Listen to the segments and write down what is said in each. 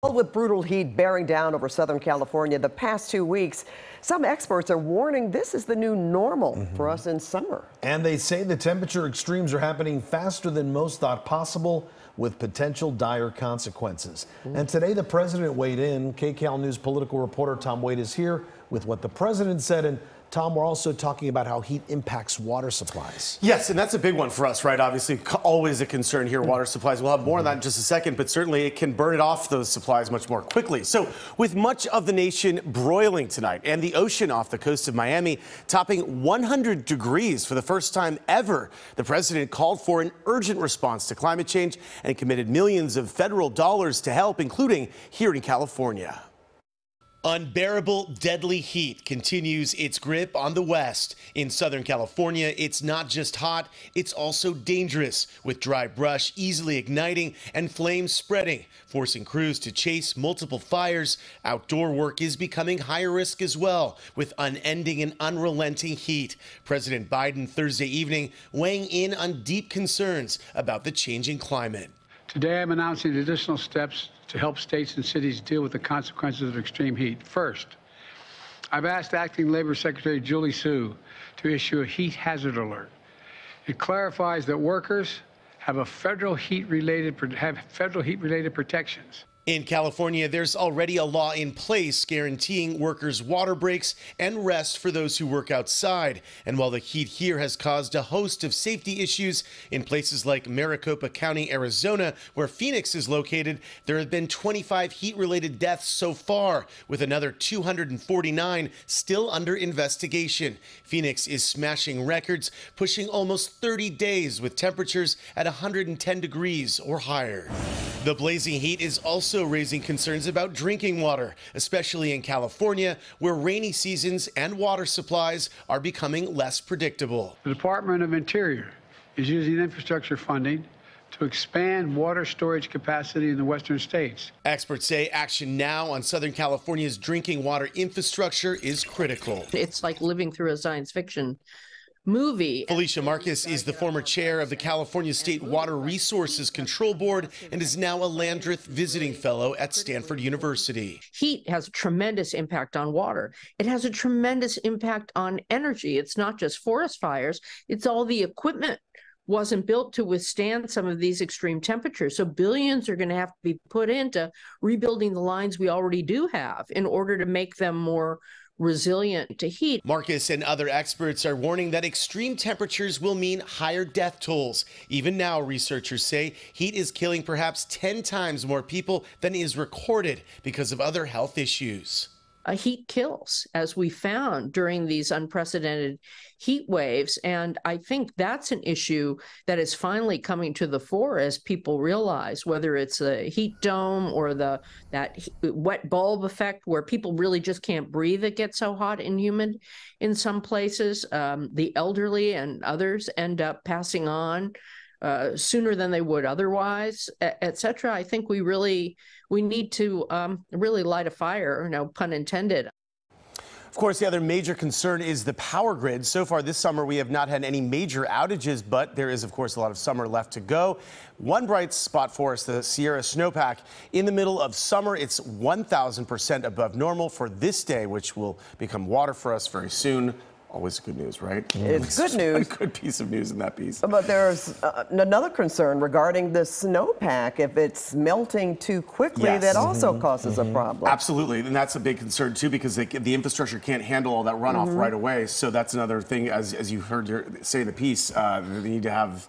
Well, with brutal heat bearing down over Southern California the past 2 weeks, some experts are warning this is the new normal for us in summer. And they say the temperature extremes are happening faster than most thought possible, with potential dire consequences. And today the president weighed in. KCAL News political reporter Tom Wade is here with what the president said. And Tom, we're also talking about how heat impacts water supplies. Yes, and that's a big one for us, right? Obviously, always a concern here, water supplies. We'll have more on that in just a second, but certainly it can burn it off, those supplies, much more quickly. So with much of the nation broiling tonight and the ocean off the coast of Miami topping 100 degrees for the first time ever, the president called for an urgent response to climate change and committed millions of federal dollars to help, including here in California. Unbearable, deadly heat continues its grip on the West. In Southern California, it's not just hot, it's also dangerous, with dry brush easily igniting and flames spreading, forcing crews to chase multiple fires. Outdoor work is becoming higher risk as well, with unending and unrelenting heat. President Biden Thursday evening weighing in on deep concerns about the changing climate. Today, I'm announcing additional steps to help states and cities deal with the consequences of extreme heat. First, I've asked Acting Labor Secretary Julie Su to issue a heat hazard alert. It clarifies that workers have federal heat-related protections. In California, there's already a law in place guaranteeing workers water breaks and rest for those who work outside. And while the heat here has caused a host of safety issues in places like Maricopa County, Arizona, where Phoenix is located, there have been 25 heat-related deaths so far, with another 249 still under investigation. Phoenix is smashing records, pushing almost 30 days with temperatures at 110 degrees or higher. The blazing heat is also raising concerns about drinking water, especially in California, where rainy seasons and water supplies are becoming less predictable. The Department of Interior is using infrastructure funding to expand water storage capacity in the western states. Experts say action now on Southern California's drinking water infrastructure is critical. It's like living through a science fiction movie. Felicia Marcus is the former chair of the California State Water Resources Control Board and is now a Landreth Visiting Fellow at Stanford University. Heat has a tremendous impact on water. It has a tremendous impact on energy. It's not just forest fires, it's all the equipment wasn't built to withstand some of these extreme temperatures. So billions are going to have to be put into rebuilding the lines we already do have in order to make them more resilient to heat. Marcus and other experts are warning that extreme temperatures will mean higher death tolls. Even now, researchers say heat is killing perhaps 10 times more people than is recorded because of other health issues. Heat kills, as we found during these unprecedented heat waves. And I think that's an issue that is finally coming to the fore as people realize, whether it's a heat dome or that wet bulb effect where people really just can't breathe. It gets so hot and humid in some places. The elderly and others end up passing on sooner than they would otherwise, et cetera. I think we need to really light a fire, no pun intended. Of course, the other major concern is the power grid. So far this summer, we have not had any major outages, but there is, of course, a lot of summer left to go. One bright spot for us, the Sierra snowpack. In the middle of summer, it's 1,000% above normal for this day, which will become water for us very soon. Always good news, right? It's good news. A good piece of news in that piece. But there's another concern regarding the snowpack. If it's melting too quickly, that also causes a problem. Absolutely, and that's a big concern too, because the infrastructure can't handle all that runoff right away. So that's another thing, as you heard say in the piece, they need to have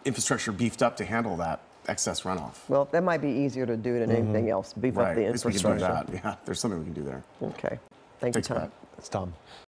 infrastructure beefed up to handle that excess runoff. Well, that might be easier to do than anything else. Beef up the infrastructure. Yeah, there's something we can do there. Okay. Thank you, Tom. That's Tom.